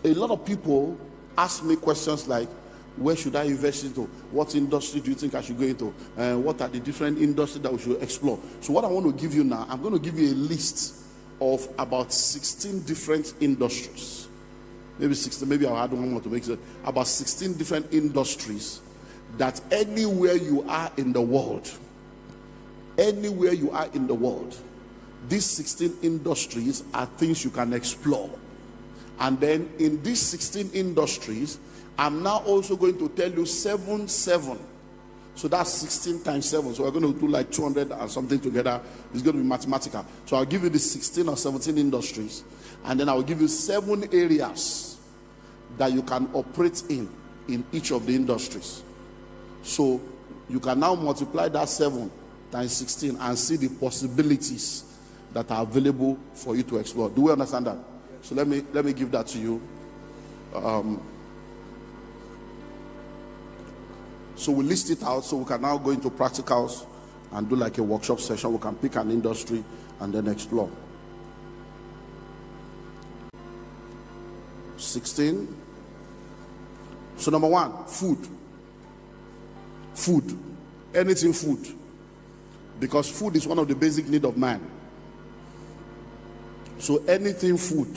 A lot of people ask me questions like, where should I invest into? What industry do you think I should go into? What are the different industries that we should explore? So what I want to give you now, I'm going to give you a list of about 16 different industries. Maybe 16, maybe I'll add one more to make it about 16 different industries that anywhere you are in the world, these 16 industries are things you can explore. And then in these 16 industries, I'm now also going to tell you 7. So that's 16 times 7. So we're going to do like 200 and something together. It's going to be mathematical. So I'll give you the 16 or 17 industries. And then I'll give you 7 areas that you can operate in each of the industries. So you can now multiply that 7 times 16 and see the possibilities that are available for you to explore. Do we understand that? So let me give that to you. So we list it out so we can now go into practicals and do like a workshop session. We can pick an industry and then explore. 16. So number 1, food. Anything food. Because food is one of the basic needs of man. So anything food,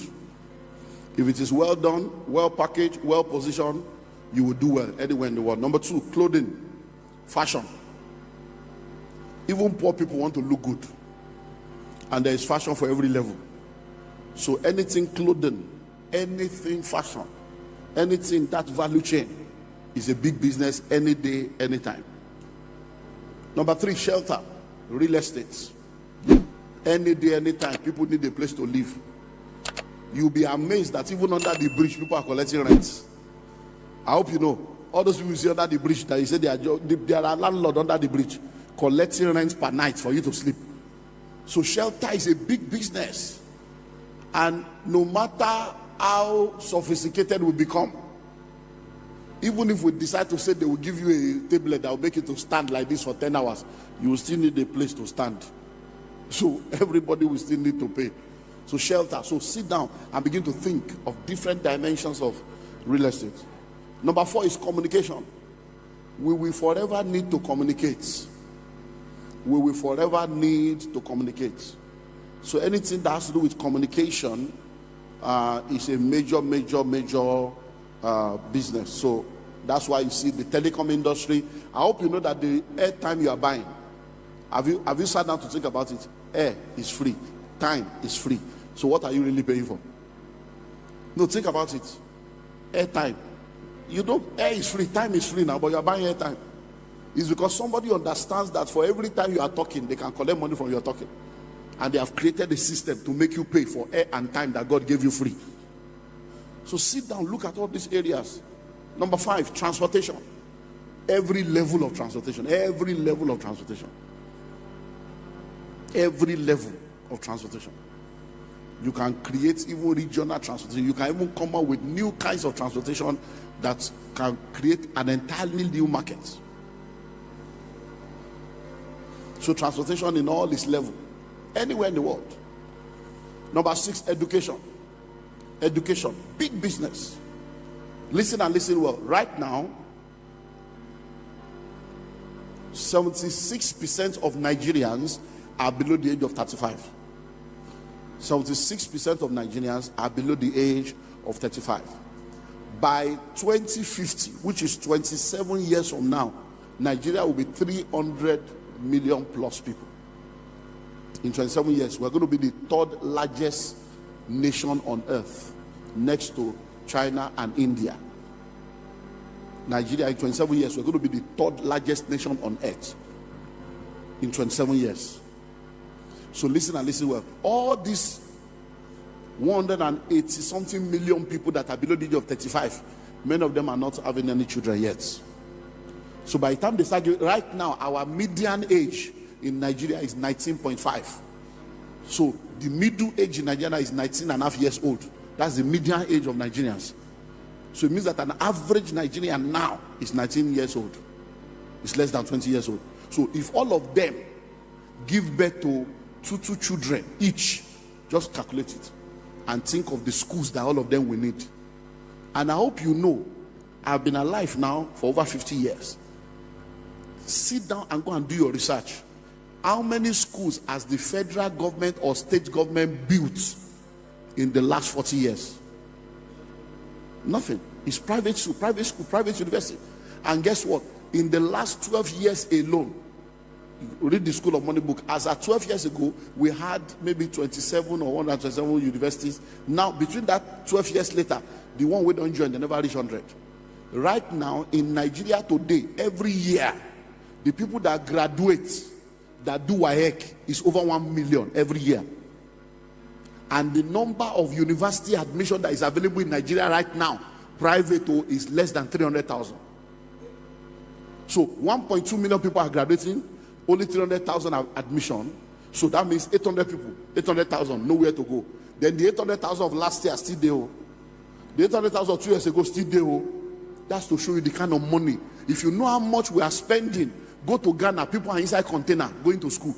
if it is well done, well packaged, well positioned, you will do well anywhere in the world. Number 2, clothing, fashion. Even poor people want to look good, and there is fashion for every level. So anything clothing, anything fashion, anything that value chain is a big business any day, anytime. Number 3, shelter, real estate. Any day, anytime, people need a place to live. You'll be amazed that even under the bridge, people are collecting rents. I hope you know. All those people you see under the bridge, that you say there are landlords under the bridge collecting rents per night for you to sleep. So shelter is a big business. And no matter how sophisticated we become, even if we decide to say they will give you a tablet that will make you to stand like this for 10 hours, you will still need a place to stand. So everybody will still need to pay. So shelter. So sit down and begin to think of different dimensions of real estate. Number 4 is communication. We will forever need to communicate. So anything that has to do with communication is a major business. So that's why you see the telecom industry. I hope you know that the airtime you are buying, have you sat down to think about it? Air is free, time is free. So what are you really paying for? No, think about it. Airtime. Air is free, time is free now, but you are buying airtime. It's because somebody understands that for every time you are talking, they can collect money from your talking. And they have created a system to make you pay for air and time that God gave you free. So sit down, look at all these areas. Number 5, transportation. Every level of transportation. You can create even regional transportation. You can even come up with new kinds of transportation that can create an entirely new market. So transportation in all its level, anywhere in the world. Number 6, education. Big business. Listen and listen well. Right now, 76% of Nigerians are below the age of 35. 76% of Nigerians are below the age of 35. By 2050, which is 27 years from now, Nigeria will be 300 million plus people. In 27 years, we're going to be the 3rd largest nation on earth, next to China and India. Nigeria, in 27 years, we're going to be the 3rd largest nation on earth. In 27 years. So listen and listen well. All these 180 something million people that are below the age of 35, many of them are not having any children yet. So by the time they start, right now, our median age in Nigeria is 19.5. So the middle age in Nigeria is 19 and a half years old. That's the median age of Nigerians. So it means that an average Nigerian now is 19 years old. It's less than 20 years old. So if all of them give birth to two children each, just calculate it and think of the schools that all of them will need. And I hope you know, I've been alive now for over 50 years. Sit down and go and do your research. How many schools has the federal government or state government built in the last 40 years? Nothing. It's private school, private university. And guess what? In the last 12 years alone, read the School of Money book. As at 12 years ago, we had maybe 27 or 127 universities. Now, between that 12 years later, the one we don't join, they never reach 100. Right now, in Nigeria today, every year, the people that graduate, that do WAEC, is over 1 million every year. And the number of university admission that is available in Nigeria right now, private, is less than 300,000. So 1.2 million people are graduating, only 300,000 admission. So that means 800 people, 800,000, nowhere to go. Then the 800,000 of last year still there. The 800,000 of 2 years ago still there. That's to show you the kind of money. If you know how much we are spending, go to Ghana, people are inside container going to school.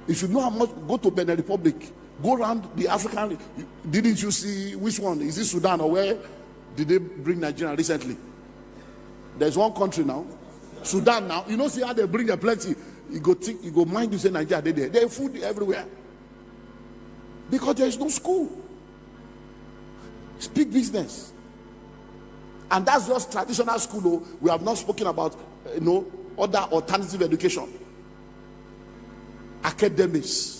If you know how much, go to Benin Republic, go around the African. Didn't you see which one? Is it Sudan or where did they bring Nigeria recently? There's one country now, Sudan now. You know, see how they bring a plenty. You go mind you say Nigeria, they there. There's food everywhere. Because there is no school. It's big business. And that's just traditional school. Though. We have not spoken about, other alternative education. Academics.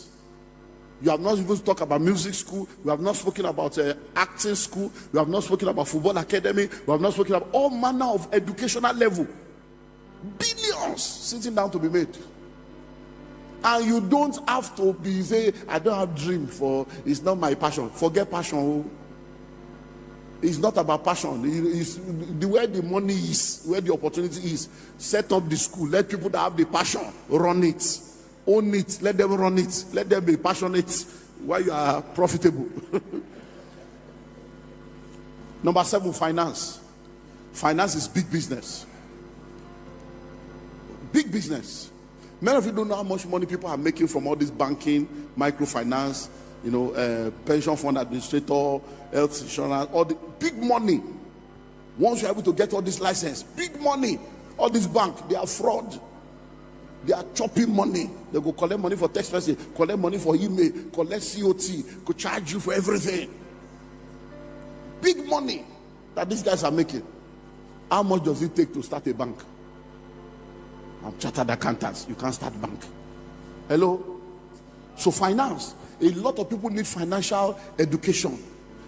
You have not even talked about music school. We have not spoken about acting school. We have not spoken about football academy. We have not spoken about all manner of educational level. Billions sitting down to be made. And you don't have to be say, I don't have dream for, it's not my passion. Forget passion. It's not about passion. It's where the money is, where the opportunity is. Set up the school. Let people that have the passion run it. Own it. Let them run it. Let them be passionate while you are profitable. Number 7, finance. Finance is big business. Big business. Many of you don't know how much money people are making from all this banking, microfinance, pension fund administrator, health insurance, all the big money. Once you're able to get all this license, big money. All this bank, they are fraud. They are chopping money. They go collect money for text message, collect money for email, collect COT, go charge you for everything. Big money that these guys are making. How much does it take to start a bank? I'm chartered accountants. You can't start bank. Hello? So finance. A lot of people need financial education.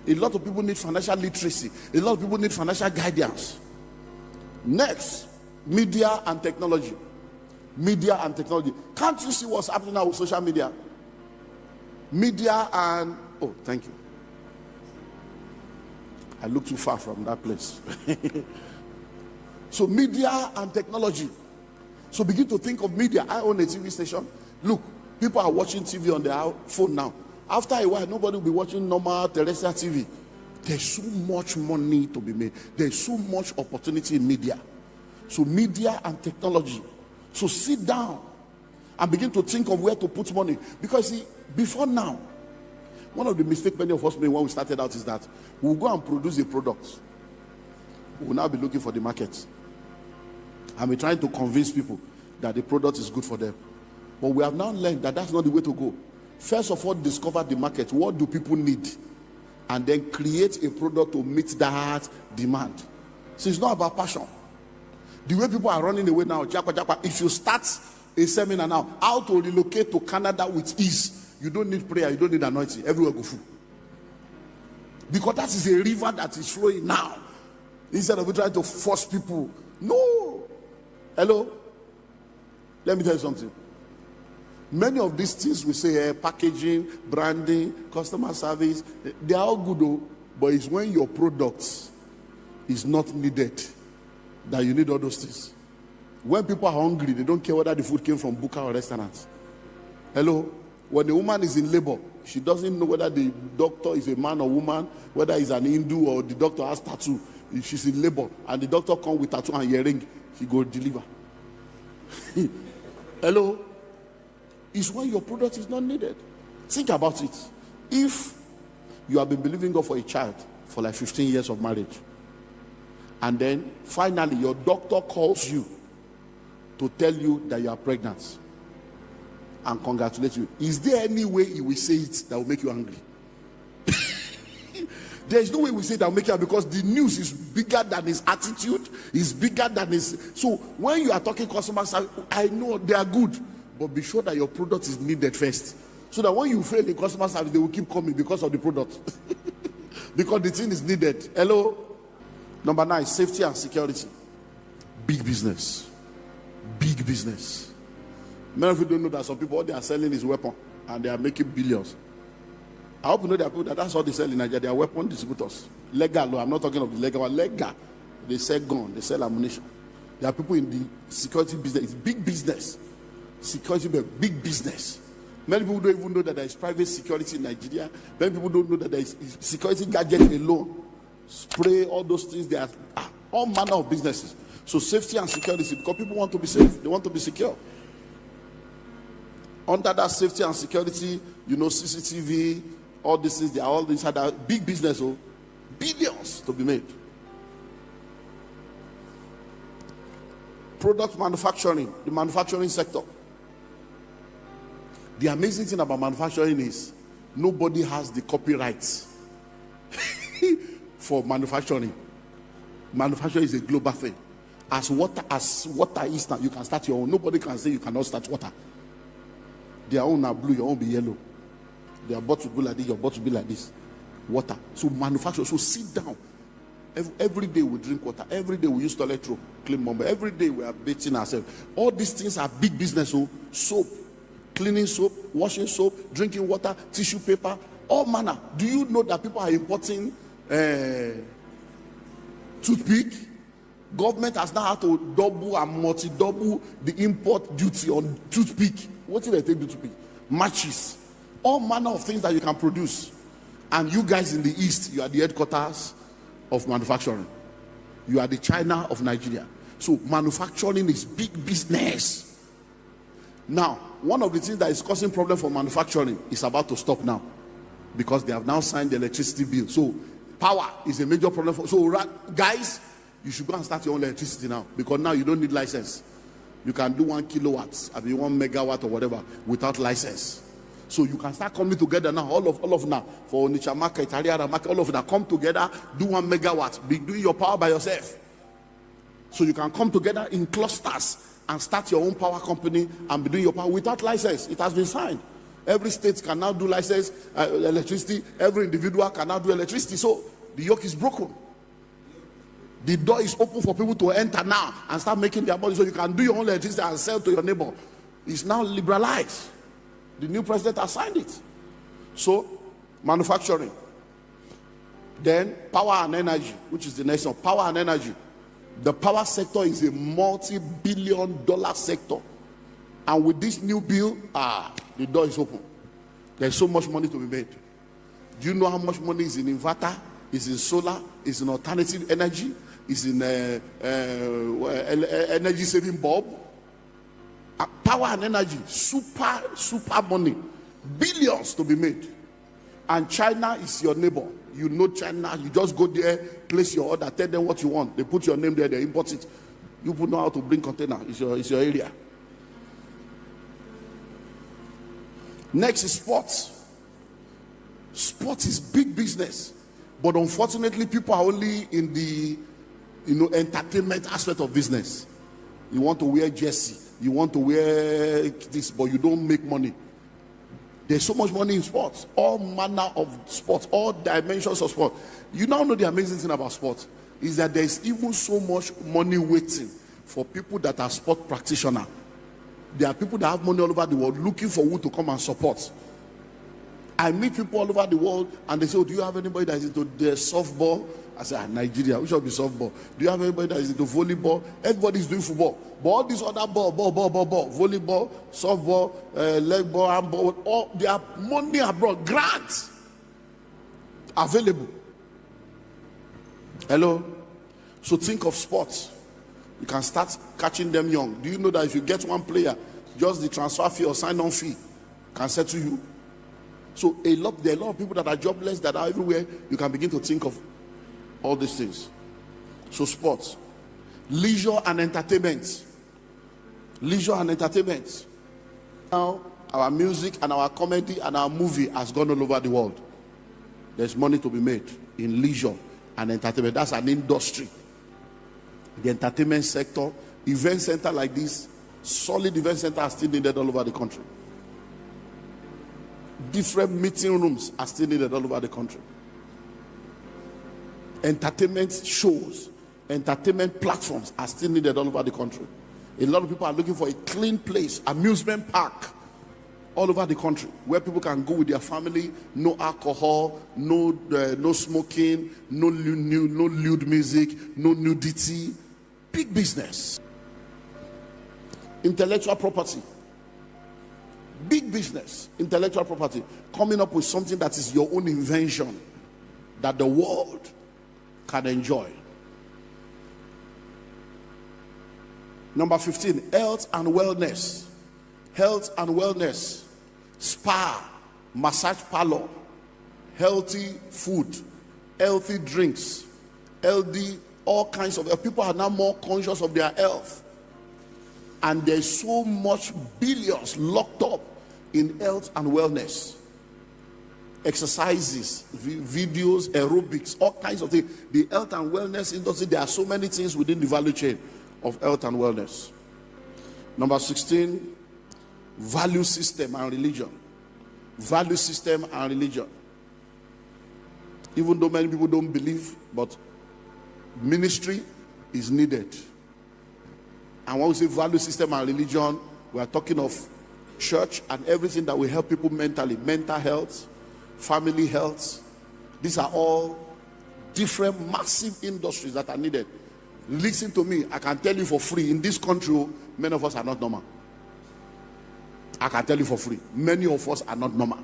A lot of people need financial literacy. A lot of people need financial guidance. Next, media and technology. Media and technology. Can't you see what's happening now with social media? Media and... Oh, thank you. I look too far from that place. So media and technology. So begin to think of media. I own a TV station. Look, people are watching TV on their phone now. After a while, nobody will be watching normal terrestrial TV. There's so much money to be made. There's so much opportunity in media. So media and technology. So sit down and begin to think of where to put money. Because see, before now, one of the mistakes many of us made when we started out is that we'll go and produce a product. We'll now be looking for the market. And we're trying to convince people that the product is good for them. But we have now learned that that's not the way to go. First of all, discover the market. What do people need? And then create a product to meet that demand. So it's not about passion. The way people are running away now, if you start a seminar now, how to relocate to Canada with ease, you don't need prayer, you don't need anointing, everywhere go full. Because that is a river that is flowing now. Instead of trying to force people. No. Hello? Let me tell you something. Many of these things we say, packaging, branding, customer service, they are all good though, but it's when your product is not needed that you need all those things. When people are hungry, they don't care whether the food came from buka or restaurants. Hello? When a woman is in labor, she doesn't know whether the doctor is a man or woman, whether he's an Hindu or the doctor has tattoo. If she's in labor and the doctor comes with tattoo and earring, he go deliver. Hello? It's when your product is not needed. Think about it. If you have been believing God for a child for like 15 years of marriage. And then finally your doctor calls you to tell you that you are pregnant and congratulate you. Is there any way he will say it that will make you angry? There is no way we say that will make you angry, because the news is bigger than his attitude, is bigger than his. So when you are talking customer service, I know they are good, but be sure that your product is needed first, so that when you fail in customer service, they will keep coming because of the product. Because the thing is needed. Hello. Number 9, safety and security. Big business. Big business. Many of you don't know that some people, what they are selling is weapon, and they are making billions. I hope you know there are people that's all they sell in Nigeria. They are weapon distributors. Legal, I'm not talking of the legal one. Legal. They sell gun, they sell ammunition. There are people in the security business. It's big business. Security, big business. Many people don't even know that there is private security in Nigeria. Many people don't know that there is security gadget alone. Spray, all those things. There are all manner of businesses. So safety and security, because people want to be safe. They want to be secure. Under that safety and security, CCTV, all these things, they are all inside that big business. Billions to be made. Product manufacturing, the manufacturing sector. The amazing thing about manufacturing is nobody has the copyrights for manufacturing. Manufacturing is a global thing. As water is now, you can start your own. Nobody can say you cannot start water. Their own are blue, your own be yellow. Their bottle will be like this, your bottle will be like this. Water. So manufacture. So sit down. Every day we drink water. Every day we use toilet roll, clean mumble. Every day we are bathing ourselves. All these things are big business. So soap, cleaning soap, washing soap, drinking water, tissue paper, all manner. Do you know that people are importing toothpick? Government has now had to double and multi-double the import duty on toothpick. What did they take toothpick? Matches, all manner of things that you can produce. And you guys in the East, you are the headquarters of manufacturing. You are the China of Nigeria. So manufacturing is big business. Now, one of the things that is causing problem for manufacturing is about to stop now, because they have now signed the electricity bill. So power is a major problem guys, you should go and start your own electricity now, because now you don't need license. You can do 1 kilowatt, I mean 1 megawatt or whatever without license. So you can start coming together now, all of now, for Onitsha market, Ariara market, all of that, come together, do 1 megawatt, be doing your power by yourself. So you can come together in clusters and start your own power company and be doing your power without license. It has been signed. Every state can now do license electricity. Every individual can now do electricity. So the yoke is broken. The door is open for people to enter now and start making their money, so you can do your own electricity and sell to your neighbor. It's now liberalized. The new president has signed it. So manufacturing. Then power and energy, which is the next one. Power and energy. The power sector is a multi-billion-dollar sector. And with this new bill, the door is open. There's so much money to be made. Do you know how much money is in inverter, is in solar, is in alternative energy, is in energy saving bulb? Power and energy, super money. Billions to be made. And China is your neighbor. You know China, you just go there, place your order, tell them what you want. They put your name there, they import it. You put know how to bring container. It's your area. Next is sports. Sports is big business. But unfortunately, people are only in the entertainment aspect of business. You want to wear jersey, you want to wear this, but you don't make money. There's so much money in sports, all manner of sports, all dimensions of sport. You now know the amazing thing about sports is that there's even so much money waiting for people that are sport practitioners. There are people that have money all over the world looking for who to come and support. I meet people all over the world and they say, do you have anybody that is into the softball? I say, Nigeria, we should be softball. Do you have anybody that is into volleyball? Everybody is doing football. But all these other ball, volleyball, softball, leg ball, handball, all they are money abroad, grants available. Hello? So think of sports. You can start catching them young. Do you know that if you get one player, just the transfer fee or sign-on fee can settle you? So there are a lot of people that are jobless, that are everywhere. You can begin to think of All these things. So sports, leisure and entertainment. Leisure and entertainment. Now, our music and our comedy and our movie has gone all over the world. There's money to be made in leisure and entertainment. That's an industry. The entertainment sector, event center like this, solid event center are still needed all over the country. Different meeting rooms are still needed all over the country. Entertainment shows, entertainment platforms are still needed all over the country. A lot of people are looking for a clean place, amusement park all over the country where people can go with their family, no alcohol, no smoking, no lewd music, no nudity. Big business. Intellectual property. Big business. Intellectual property. Coming up with something that is your own invention that the world can enjoy. Number 15, health and wellness. Health and wellness. Spa, massage parlor, healthy food, healthy drinks, healthy, all kinds of. People are now more conscious of their health. And there's so much billions locked up in health and wellness. Exercises, videos, aerobics, all kinds of things. The health and wellness industry, there are so many things within the value chain of health and wellness. Number 16, value system and religion. Value system and religion. Even though many people don't believe, but ministry is needed. And when we say value system and religion, we are talking of church and everything that will help people mentally, mental health, family health. These are all different massive industries that are needed. Listen to me, I can tell you for free, in this country, many of us are not normal. I can tell you for free, many of us are not normal.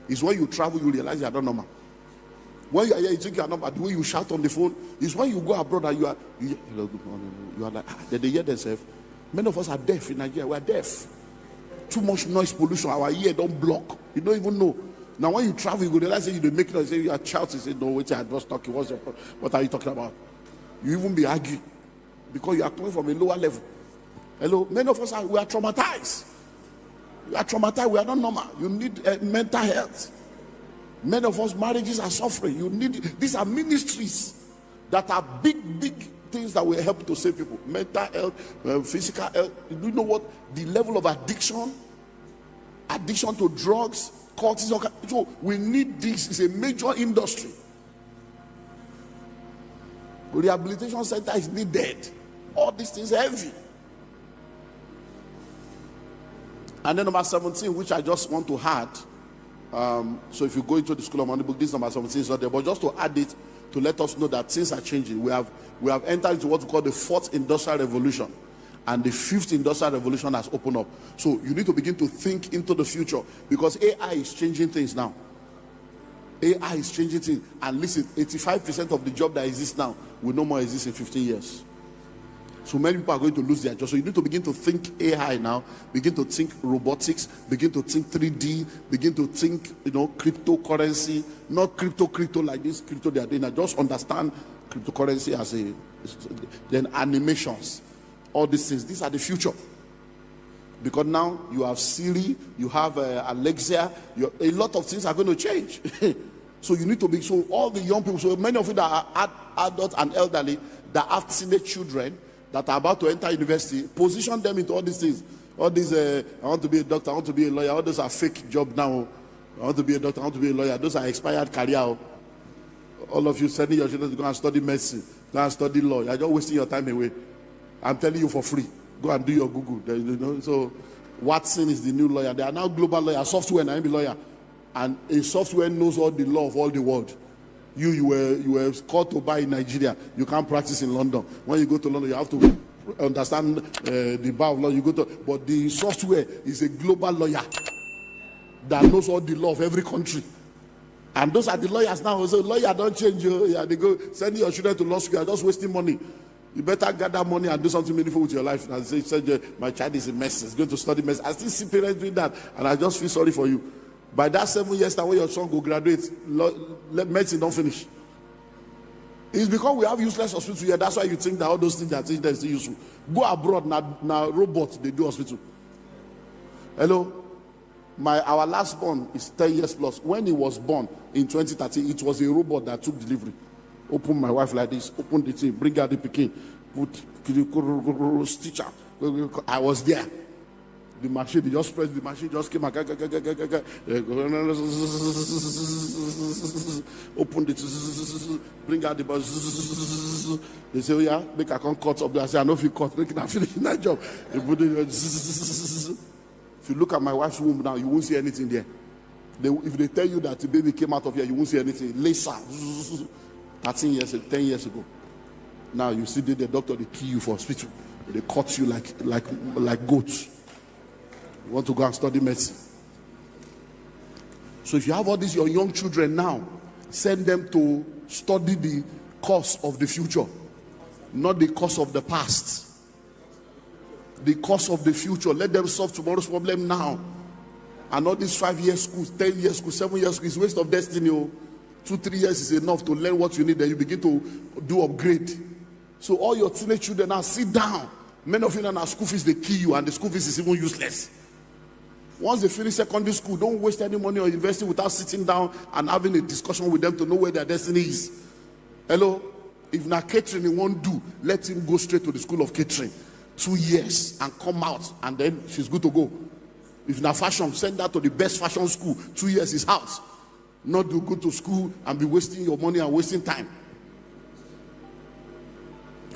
It's when you travel, you realize you are not normal. When you are here, you think you are normal. The way you shout on the phone is when you go abroad and you are like, they hear themselves. Many of us are deaf in Nigeria. We are deaf. Too much noise pollution. Our ear don't block. You don't even know. Now when you travel, you realize that you don't make noise. You are shouting. Say, no, wait, I was talking. What are you talking about? You even be arguing because you are coming from a lower level. Hello, many of us we are traumatized. We are traumatized. We are not normal. You need mental health. Many of us marriages are suffering. You need these are ministries that are big things that will help to save people. Mental health, physical health. Do you know what the level of addiction to drugs, cultism? So we need this. It's a major industry. Rehabilitation center is needed. All these things are heavy. And then number 17, which I just want to add. So if you go into the School of Money book, this number 17 is not there. But just to add it to let us know that things are changing. We have entered into what we call the 4th industrial revolution. And the 5th industrial revolution has opened up. So you need to begin to think into the future because AI is changing things now. AI is changing things. And listen, 85% of the job that exists now will no more exist in 15 years. So many people are going to lose their job. So you need to begin to think AI now. Begin to think robotics. Begin to think 3D. Begin to think, cryptocurrency. Not crypto like this crypto they are doing. Just understand cryptocurrency as then animations. All these things. These are the future. Because now you have Siri, you have Alexa. A lot of things are going to change. So you need to be, so all the young people, so many of you that are adults and elderly, that have teenage children, that are about to enter university, position them into all these things. All these, I want to be a doctor, I want to be a lawyer. All those are fake job now. I want to be a doctor, I want to be a lawyer. Those are expired career. All of you sending your children to go and study medicine, go and study law. You're just wasting your time away. I'm telling you for free. Go and do your Google. So Watson is the new lawyer. They are now global lawyer, software and IB lawyer. And a software knows all the law of all the world. You were called to buy in Nigeria. You can't practice in London. When you go to London, you have to understand the bar of law. But the software is a global lawyer that knows all the law of every country. And those are the lawyers now. So lawyer don't change you. Yeah, they go sending your children to law school. You're just wasting money. You better gather money and do something meaningful with your life. And say, my child is a mess. He's going to study mess. I still see parents doing that, and I just feel sorry for you. By that 7 years time when your son go graduate, medicine don't finish. It's because we have useless hospital here. That's why you think that all those things that are still useful. Go abroad now, robots they do hospital. Hello, our last born is 10 years plus. When he was born in 2013, it was a robot that took delivery. Open my wife like this, open the thing, bring out the pikin, put stitcher. I was there. The machine, they just press the machine, just came, open the, bring out the bus. They say, oh yeah, make a cut up there. I say, I know if you cut, make it finish that job. They put it, if you look at my wife's womb now, you won't see anything there. If they tell you that the baby came out of here, you won't see anything. Laser, 10 years ago. Now you see the doctor, they kill you for hospital. They cut you like goats. You want to go and study medicine. So if you have all these your young children now, send them to study the course of the future, not the course of the past. The course of the future. Let them solve tomorrow's problem now. And all these 5-year schools, 10-year schools, 7-year schools, is waste of destiny. 2-3 years is enough to learn what you need, then you begin to do upgrade. So all your teenage children now sit down. Many of you now school fees they kill you, and the school fees is even useless. Once they finish secondary school, don't waste any money on investing without sitting down and having a discussion with them to know where their destiny is. Hello? If na catering he won't do, let him go straight to the school of catering. 2 years and come out, and then she's good to go. If na fashion, send her to the best fashion school. 2 years is out. Not to go to school and be wasting your money and wasting time.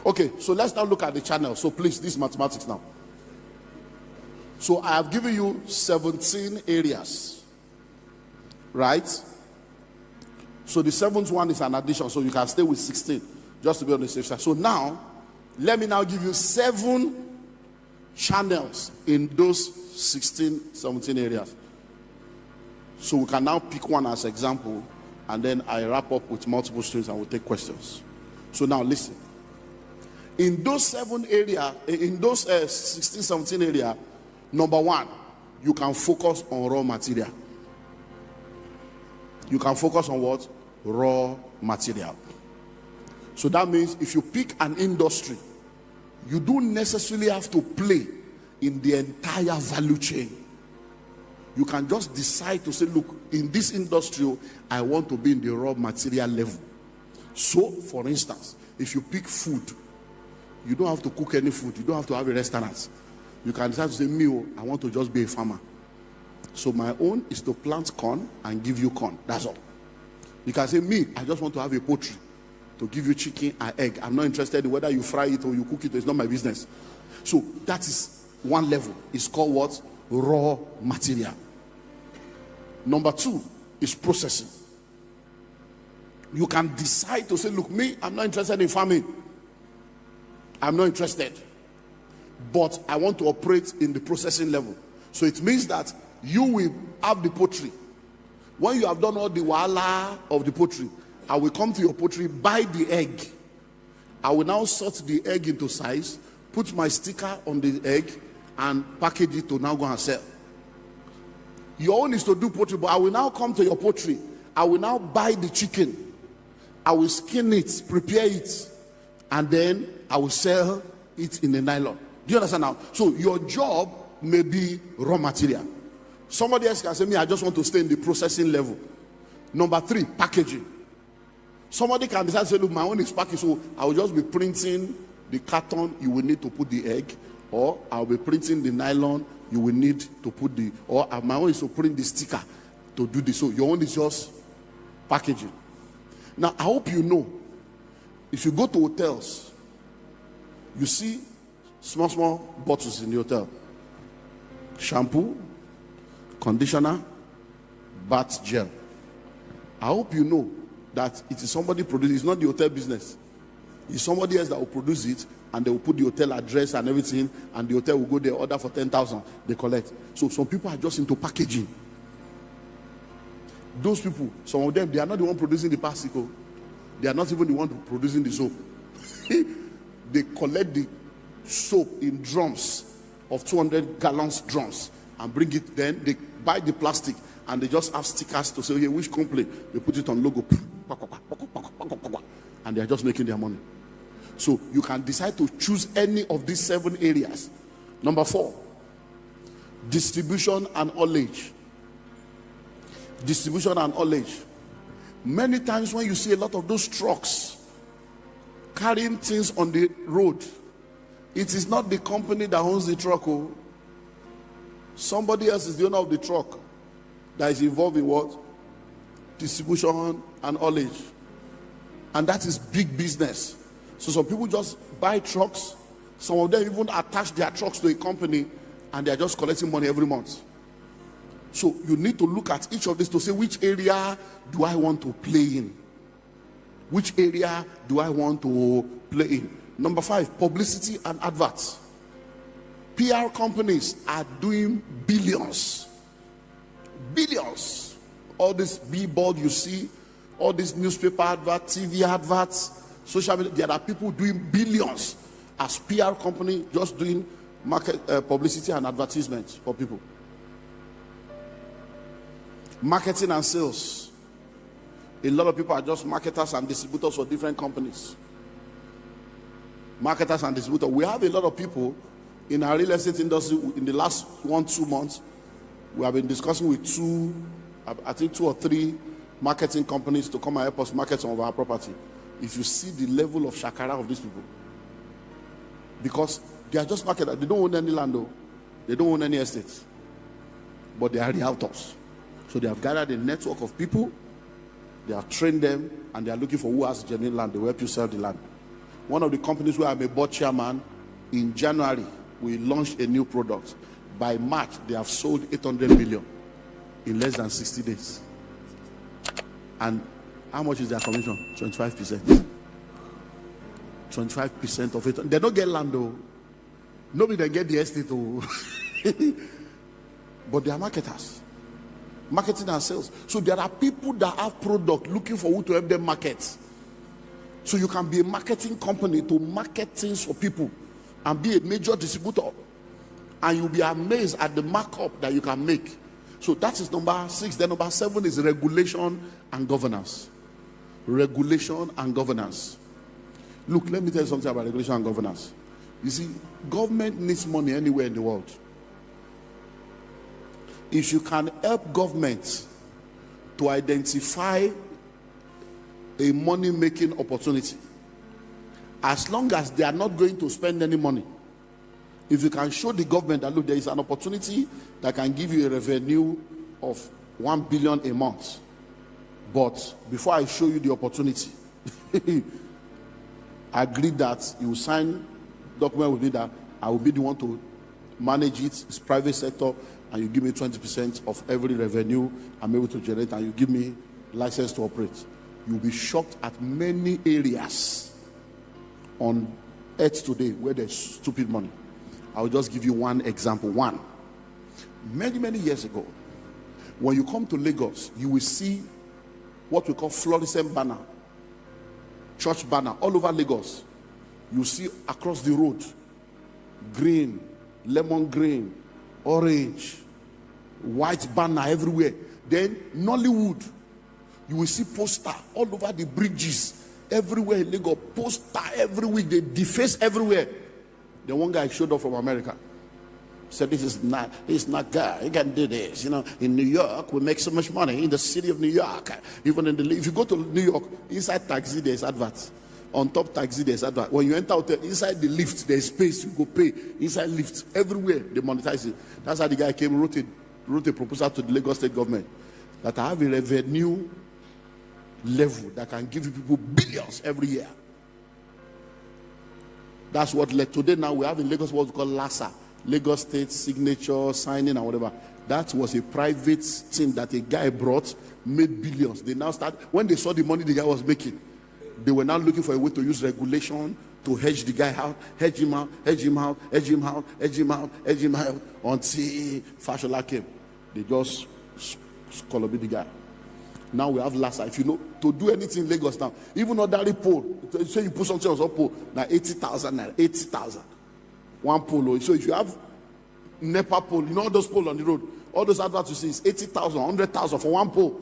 Okay, so let's now look at the channel. So please, this is mathematics now. So I have given you 17 areas, right? So the 7th one is an addition, so you can stay with 16 just to be on the safe side. So now, let me now give you 7 channels in those 16, 17 areas. So we can now pick one as example, and then I wrap up with multiple streams and we'll take questions. So now listen. In those 7 areas, in those 16, 17 areas, number 1, you can focus on raw material. You can focus on what? Raw material. So that means if you pick an industry, you don't necessarily have to play in the entire value chain. You can just decide to say, look, in this industry, I want to be in the raw material level. So, for instance, if you pick food, you don't have to cook any food. You don't have to have a restaurant. You can decide to say, me, I want to just be a farmer. So my own is to plant corn and give you corn. That's all. You can say, me, I just want to have a poultry to give you chicken and egg. I'm not interested in whether you fry it or you cook it. It's not my business. So that is one level. It's called what? Raw material. Number 2 is processing. You can decide to say, look, me, I'm not interested in farming. I'm not interested. But I want to operate in the processing level. So it means that you will have the poultry. When you have done all the wahala of the poultry, I will come to your poultry, buy the egg. I will now sort the egg into size, put my sticker on the egg, and package it to now go and sell. Your own is to do poultry, but I will now come to your poultry. I will now buy the chicken. I will skin it, prepare it, and then I will sell it in a nylon. Do you understand now? So your job may be raw material. Somebody else can say, me, I just want to stay in the processing level. Number 3, packaging. Somebody can decide to say, look, my own is packaging, so I will just be printing the carton you will need to put the egg, or I'll be printing the nylon you will need to put the, or my own is to print the sticker to do this. So your own is just packaging. Now, I hope you know, if you go to hotels, you see small bottles in the hotel. Shampoo, conditioner, bath gel. I hope you know that it is somebody producing. It's not the hotel business. It's somebody else that will produce it, and they will put the hotel address and everything, and the hotel will go there, order for 10,000, they collect. So some people are just into packaging. Those people, some of them, they are not the one producing the plastic. They are not even the one producing the soap. They collect the soap in drums of 200 gallons drums and bring it. Then they buy the plastic and they just have stickers to say, okay, which company. They put it on logo, and and they're just making their money. So you can decide to choose any of these 7 areas. Number 4, distribution and haulage. Distribution and haulage. Many times when you see a lot of those trucks carrying things on the road, it is not the company that owns the truck. Oh. Somebody else is the owner of the truck that is involved in what? Distribution and haulage. And that is big business. So some people just buy trucks. Some of them even attach their trucks to a company, and they are just collecting money every month. So you need to look at each of these to say, which area do I want to play in? Which area do I want to play in? Number 5, publicity and adverts. PR companies are doing billions. Billions. All this billboard you see, all these newspaper adverts, TV adverts, social media, there are people doing billions as PR company just doing market publicity and advertisements for people. Marketing and sales. A lot of people are just marketers and distributors for different companies. Marketers and distributors. We have a lot of people in our real estate industry. In the last 1-2 months, we have been discussing with 2 or 3 marketing companies to come and help us market some of our property. If you see the level of shakara of these people, because they are just marketers. They don't own any land, though. They don't own any estates, but they are realtors. So they have gathered a network of people, they have trained them, and they are looking for who has genuine land. They will help you sell the land. One of the companies where I'm a board chairman, in January, we launched a new product. By March, they have sold 800 million in less than 60 days. And how much is their commission? 25%. 25% of it. They don't get land, though. Nobody they get the estate, though. But they are marketers. Marketing and sales. So there are people that have product looking for who to help them market. So you can be a marketing company to market things for people and be a major distributor. And you'll be amazed at the markup that you can make. So that is number 6. Then number 7 is regulation and governance. Regulation and governance. Look, let me tell you something about regulation and governance. You see, government needs money anywhere in the world. If you can help government to identify a money-making opportunity, as long as they are not going to spend any money, if you can show the government that, look, there is an opportunity that can give you a revenue of 1 billion a month, but before I show you the opportunity, I agree that you will sign document with me that I will be the one to manage it. It's private sector, and you give me 20% of every revenue I'm able to generate, and you give me license to operate. You'll be shocked at many areas on earth today where there's stupid money. I'll just give you one example. Many years ago, when you come to Lagos, you will see what we call fluorescent banner, church banner all over Lagos. You see across the road, green, lemon green, orange, white banner everywhere. Then Nollywood, you will see poster all over the bridges everywhere in Lagos. Poster every week, they deface everywhere. Then one guy showed up from America, said, this is not God, you can do this. You know, in New York we make so much money, in the city of New York. Even in if you go to New York, inside taxi there's adverts, on top taxi there's adverts. When you enter out there, inside the lift there's space, you go pay. Inside lift, everywhere they monetize it. That's how the guy came, wrote a proposal to the Lagos state government that I have a revenue level that can give you people billions every year. That's what led today. Now we have in Lagos what we call LASA, Lagos State Signature Signing and whatever. That was a private thing that a guy brought, made billions. They now start, when they saw the money the guy was making, they were now looking for a way to use regulation to hedge the guy out, hedge him out, until Fashola came. They just scalloped the guy. Now we have LASA. If you know, to do anything in Lagos now, even ordinary poll, say you put something on some poll, now 80,000, 80,000. One poll. So if you have NEPA poll, you know all those polls on the road, all those adverts you see is 80,000, 100,000 for one poll.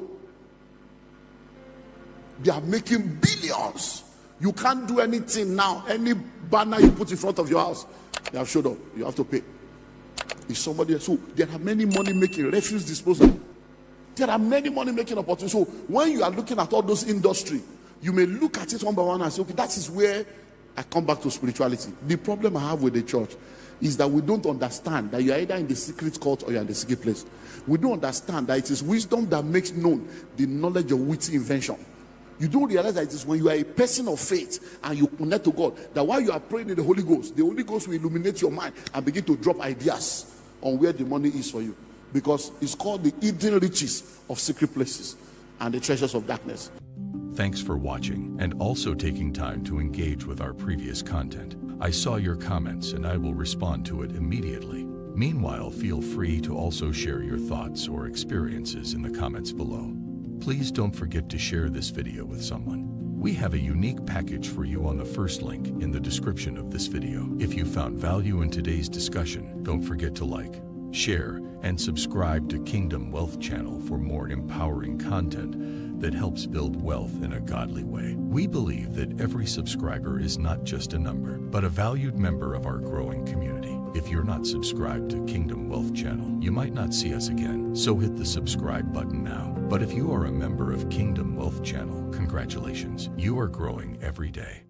They are making billions You can't do anything now. Any banner you put in front of your house, they have showed up. You have to pay. If somebody else, so there are many money making, refuse disposal. There are many money making opportunities. So when you are looking at all those industry, you may look at it one by one and say, okay, that is where I come back to spirituality. The problem I have with the church is that we don't understand that you are either in the secret court or you are in the secret place. We don't understand that it is wisdom that makes known the knowledge of witty invention. You don't realize that it is when you are a person of faith and you connect to God, that while you are praying in the Holy Ghost will illuminate your mind and begin to drop ideas on where the money is for you. Because it's called the hidden riches of secret places and the treasures of darkness. Thanks for watching and also taking time to engage with our previous content. I saw your comments and I will respond to it immediately. Meanwhile, feel free to also share your thoughts or experiences in the comments below. Please don't forget to share this video with someone. We have a unique package for you on the first link in the description of this video. If you found value in today's discussion, don't forget to like, share, and subscribe to Kingdom Wealth Channel for more empowering content that helps build wealth in a godly way. We believe that every subscriber is not just a number, but a valued member of our growing community. If you're not subscribed to Kingdom Wealth Channel, you might not see us again, so hit the subscribe button now. But if you are a member of Kingdom Wealth Channel, congratulations, you are growing every day.